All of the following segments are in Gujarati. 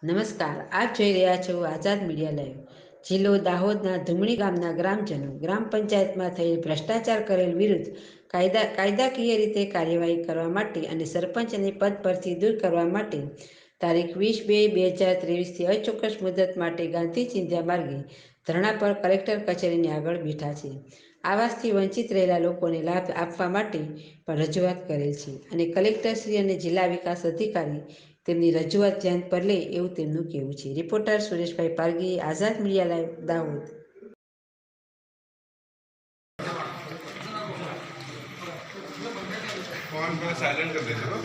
નમસ્કાર, આપ જોઈ રહ્યા છો આઝાદ મીડિયા લાઈવ। જિલ્લો દાહોદના ધુમણી ગામના ગ્રામજનો ગ્રામ પંચાયતમાં થયેલ ભ્રષ્ટાચાર કરેલ વિરુદ્ધ કાયદાકીય રીતે કાર્યવાહી કરવા માટે અને સરપંચને પદ પરથી દૂર કરવા માટે તારીખ 20/2/2023થી અચોક્કસ મુદત માટે ગાંધી ચિંધ્યા માર્ગે ધરણા પર કલેક્ટર કચેરીની આગળ બેઠા છે। આવાસથી વંચિત રહેલા લોકોને લાભ આપવા માટે પણ રજૂઆત કરેલ છે અને કલેક્ટરશ્રી અને જિલ્લા વિકાસ અધિકારી તેમની રજૂઆત ધ્યાન પર લે એવું તેમનું કહેવું છે। રિપોર્ટર સુરેશભાઈ પારગી, આઝાદ મીડિયા લાઈવ, દાહોદ। फोन को साइलेंट कर देते हो।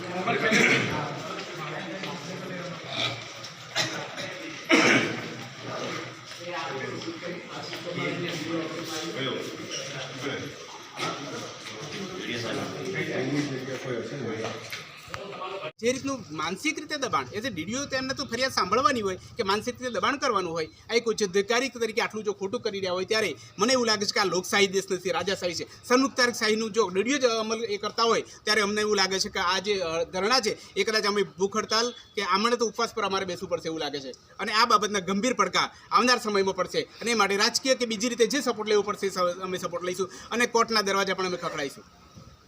જે રીતનું માનસિક રીતે દબાણ એઝ એ ડીડીઓ તેમને તો ફરિયાદ સાંભળવાની હોય કે માનસિક રીતે દબાણ કરવાનું હોય, આ એક ઉચ્ચ અધિકારી તરીકે આટલું જો ખોટું કરી રહ્યા હોય ત્યારે મને એવું લાગે છે કે આ લોકશાહી દેશ નથી, રાજાશાહી છે। સન્મુક્તાશાહીનું જો ડીડીઓ જ અમલ એ કરતા હોય ત્યારે અમને એવું લાગે છે કે આ જે ધરણા છે એ કદાચ અમે ભૂખ હડતાલ કે આમણે તો ઉપવાસ પર અમારે બેસવું પડશે એવું લાગે છે અને આ બાબતના ગંભીર પડકાર આવનાર સમયમાં પડશે અને એ માટે રાજકીય કે બીજી રીતે જે સપોર્ટ લેવો પડશે અમે સપોર્ટ લઈશું અને કોર્ટના દરવાજા પણ અમે ખખડાઈશું।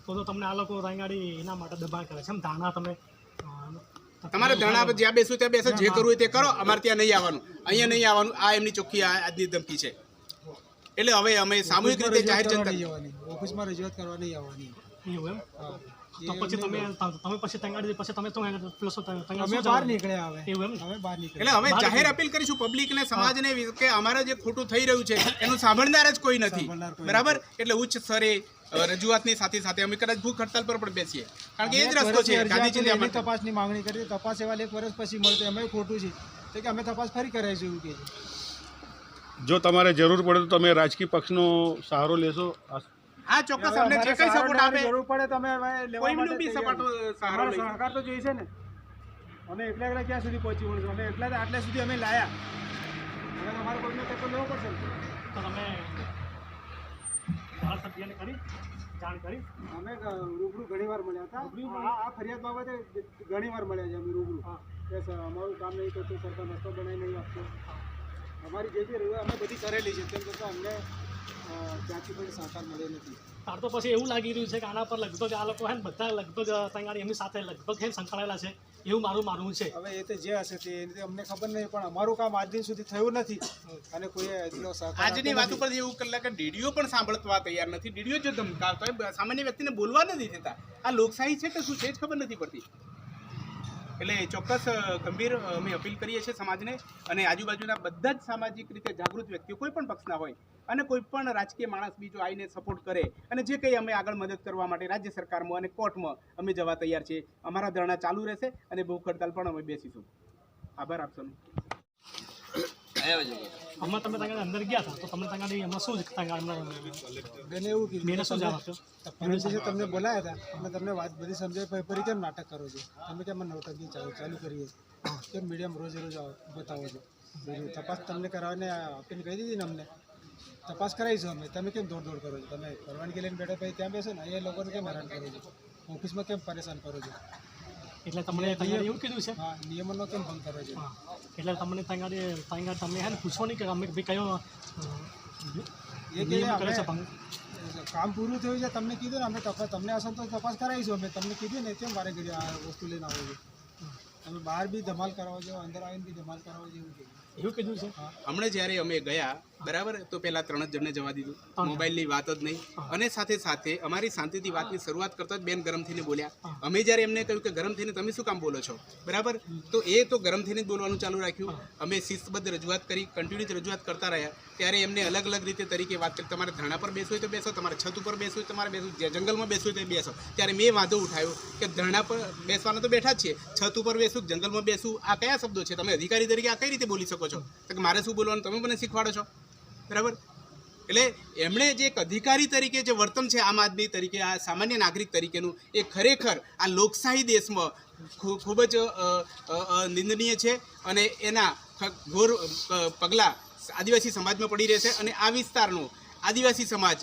તો તમને આ લોકો રાંગાડી એના માટે દબાણ કરે છે, ધારણા તમે તમારે ધરણા પર જ્યાં બેસવું ત્યાં બેસો, જે કરવું હોય તે કરો, અમારે ત્યાં નહીં આવવાનું, અહીંયા નહીં આવવાનું, આ એમની ચોખ્ખી આજની ધમકી છે। એટલે હવે અમે સામૂહિક રીતે જાહેર જનતા ઓફિસમાં રજૂઆત કરવા નહીં આવવાની એવું એમ તો પછી તમે પછી તંગાડી પછી તમે તો અમે બહાર નીકળ્યા હવે એવું એમ અમે બહાર નીકળ્યા એટલે અમે જાહેર અપીલ કરીશું પબ્લિકને, સમાજને કે અમારા જે ખોટું થઈ રહ્યું છે એનું સાંભળનાર જ કોઈ નથી, બરાબર। એટલે ઉચ્ચ સ્તરે રજૂઆતની સાથે સાથે અમે કદાચ ભૂખ હડતાલ પર પણ બેસીએ, કારણ કે એ જ રસ્તો છે ગાંધીજીની તપાસની માંગણી કરી। તપાસ એવા 1 વર્ષ પછી મળશે, અમે ખોટું છે કે અમે તપાસ ફરી કરાવીશું એવું કહે છે। જો તમારે જરૂર પડે તો તમે રાજકીય પક્ષનો સહારો લેશો? હા, ચોક્કસ અમને જે કઈ સપોર્ટ આપે જરૂર પડે તો અમે કોઈનો બી સપોર્ટ સહારો લઈશું। સહકાર તો જોઈશે ને, અમે એકલા ક્યાં સુધી પહોંચી વળશું? અમે આટલા સુધી અમે લાયા, હવે તમારે કોઈનો ટેકો લેવો પડશે ને। તો તમે ધારાસભ્યને કરી જાણ કરી? અમે રૂબરૂ ઘણી વાર મળ્યા હતા, આ ફરિયાદ બાબતે ઘણી વાર મળ્યા છે અમે રૂબરૂ કે અમારું કામ નહીં કરતું, સરકાર રસ્તો બનાવી નહીં આપતો, અમારી જે રજૂઆત અમે બધી કરેલી છે, તેમ છતાં અમને ત્યાંથી પણ સહકાર મળ્યો નથી। તાર તો પછી એવું લાગી રહ્યું છે કે આના પર લગભગ આ લોકો હે ને બધા લગભગ તંગાડી એમની સાથે લગભગ હે સંકળાયેલા છે એવું માનવું છે। હવે એ તો જે હશે તે અમને ખબર નહીં, પણ અમારું કામ આજ દિન સુધી થયું નથી અને કોઈએ એટલો સહકાર આજની વાત ઉપર એવું કરેલા કે ડીડીઓ પણ સાંભળવા તૈયાર નથી, ડીડીઓ જો ધમકાવતો હોય, સામાન્ય વ્યક્તિને બોલવા નથી દેતા। આ લોકશાહી છે કે શું છે જ ખબર નથી પડતી। એટલે ચોક્કસ ગંભીર અમે અપીલ કરીએ છીએ સમાજને અને આજુબાજુના બધા જ સામાજિક રીતે જાગૃત વ્યક્તિઓ કોઈ પણ પક્ષના હોય અને કોઈ પણ રાજકીય માણસ બીજો આવીને સપોર્ટ કરે અને જે કંઈ અમે આગળ મદદ કરવા માટે રાજ્ય સરકારમાં અને કોર્ટમાં અમે જવા તૈયાર છીએ। અમારા ધરણા ચાલુ રહેશે અને ભૂખ હડતાલ પણ અમે બેસીશું। આભાર આપશો। હમણાં તમે તંગાડી અંદર ગયા હતા તો તમને તંગાડી એમાં શું બેને એવું કીધું, મેને શું જવાબ આપ્યો? તમને બોલાયા હતા અને તમને વાત બધી સમજાય, ફરી કેમ નાટક કરો છો તમે? કેમ નવટંકી ચાલુ કરીએ કેમ મીડિયમ રોજ બતાવો છો? તપાસ તમને કરાવીને આપીને કહી દીધી ને અમને તપાસ કરાવીશું અમે, તમે કેમ દોડ કરો છો? તમે પરવાનગી લઈને બેઠા પછી ત્યાં બેસો ને, અહીંયા લોકોને કેમ હેરાન કરો છો? ઓફિસમાં કેમ પરેશાન કરો છો? એટલે તમને તંગાડી એવું કીધું છે? હા, નિયમોનો કેમ ભંગ કરો છો? એટલે તમને તંગાડી તમે હે ને પૂછો નહીં કે અમે ભાઈ કયો એ કે કામ પૂરું થયું છે, તમને કીધું ને અમે તમને અસર તો તપાસ કરાવીશું અમે, તમને કીધું ને કેમ વારે ઘડી આ વસ્તુ લઈને આવો છો? તમે બહાર બી ધમાલ કરાવો છો, અંદર આવીને બી ધમાલ કરાવો છો એવું કીધું છે? હમણાં જ્યારે અમે ગયા બરાબર તો પહેલાં 3 જ જણને જવા દીધું, મોબાઈલની વાત જ નહીં, અને સાથે સાથે અમારી શાંતિથી વાતની શરૂઆત કરતા જ બેન ગરમ થઈને બોલ્યા। અમે જ્યારે એમને કહ્યું કે ગરમ થઈને તમે શું કામ બોલો છો, બરાબર, તો એ તો ગરમ થઈને જ બોલવાનું ચાલુ રાખ્યું। અમે શિસ્તબદ્ધ રજૂઆત કરી, કન્ટિન્યુઅસ રજૂઆત કરતા રહ્યા, ત્યારે એમને અલગ અલગ રીતે તરીકે વાત કરી, તમારે ધરણા પર બેસવું હોય તો બેસો, તમારે છત ઉપર બેસવું હોય તમારે બેસવું, જંગલમાં બેસવું હોય તો બેસો। ત્યારે મેં વાંધો ઉઠાવ્યો કે ધરણા પર બેસવાના તો બેઠા જ છીએ, છત ઉપર બેસવું, જંગલમાં બેસવું, આ કયા શબ્દો છે? તમે અધિકારી તરીકે આ કઈ રીતે બોલી શકો છો? તો મારે શું બોલવાનું તમે મને શીખવાડો છો, બરાબર? એટલે એમણે જે એક અધિકારી તરીકે જે વર્તન છે આમ આદમી તરીકે, આ સામાન્ય નાગરિક તરીકેનું, એ ખરેખર આ લોકશાહી દેશમાં ખૂબ જ નિંદનીય છે અને એના ઘોર પગલાં આદિવાસી સમાજમાં પડી રહેશે અને આ વિસ્તારનો આદિવાસી સમાજ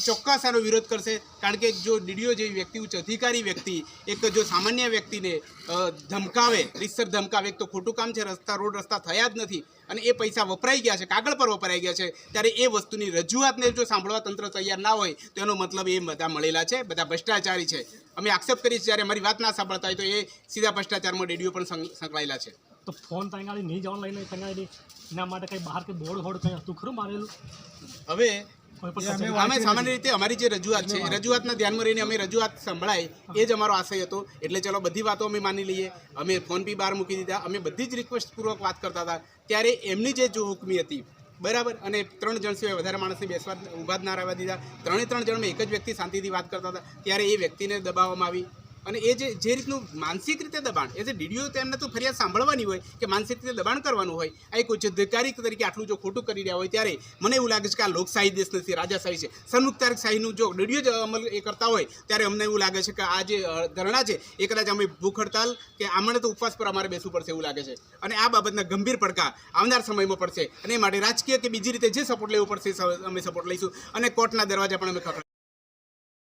ચોક્કસ આનો વિરોધ કરશે. કારણ કે જો ડીડીઓ જેવી વ્યક્તિ, ઉચ્ચ અધિકારી વ્યક્તિ એક જો સામાન્ય વ્યક્તિને ધમકાવે, રીતસર ધમકાવે, એક તો ખોટું કામ છે, રોડ રસ્તા થયા જ નથી અને એ પૈસા વપરાઈ ગયા છે, કાગળ પર વપરાઈ ગયા છે, ત્યારે એ વસ્તુની રજૂઆતને જો સાંભળવા તંત્ર તૈયાર ના હોય તો એનો મતલબ એ બધા મળેલા છે, બધા ભ્રષ્ટાચારી છે. અમે આક્ષેપ કરીએ જ્યારે અમારી વાત ના સાંભળતા હોય તો એ સીધા ભ્રષ્ટાચારમાં ડીડીઓ પણ સંકળાયેલા છે. તો ફોન તંગાળી નહીં જવાનું લઈને તંગાળી એના માટે કંઈ બહાર કે બોર્ડ હોડ કંઈ હતું ખરું મારેલું? હવે કોઈ પણ અમે સામાન્ય રીતે અમારી જે રજૂઆત છે, રજૂઆતના ધ્યાનમાં રહીને અમે રજૂઆત સંભળાય એ જ અમારો આશય હતો. એટલે ચલો બધી વાતો અમે માની લઈએ. અમે ફોન બી બહાર મૂકી દીધા. અમે બધી જ રિક્વેસ્ટપૂર્વક વાત કરતા હતા. ત્યારે એમની જે જો હુકમી હતી, બરાબર, અને 3 જણ સિવાય વધારે માણસને બેસવા ઊભા જ ના રહેવા દીધા. 3 જણમાં એક જ વ્યક્તિ શાંતિથી વાત કરતા હતા. ત્યારે એ વ્યક્તિને દબાવવામાં આવી. અને એ જે રીતનું માનસિક રીતે દબાણ, એ જે ડીડીઓ તેમને તો ફરિયાદ સાંભળવાની હોય કે માનસિક રીતે દબાણ કરવાનું હોય, આ એક ઉચ્ચ અધિકારી તરીકે આટલું જો ખોટું કરી રહ્યા હોય ત્યારે મને એવું લાગે છે કે આ લોકશાહી દેશ નથી, રાજાશાહી છે. સન્મુક્તાશાહીનું જો ડીડીઓ જ અમલ એ કરતા હોય ત્યારે અમને એવું લાગે છે કે આ જે ધરણા છે એ કદાચ અમે ભૂખ હડતાલ કે આમણે તો ઉપવાસ પર અમારે બેસવું પડશે એવું લાગે છે. અને આ બાબતના ગંભીર પડકાર આવનાર સમયમાં પડશે અને એ માટે રાજકીય કે બીજી રીતે જે સપોર્ટ લેવો પડશે અમે સપોર્ટ લઈશું અને કોર્ટના દરવાજા પણ અમે ખખડાવીશું.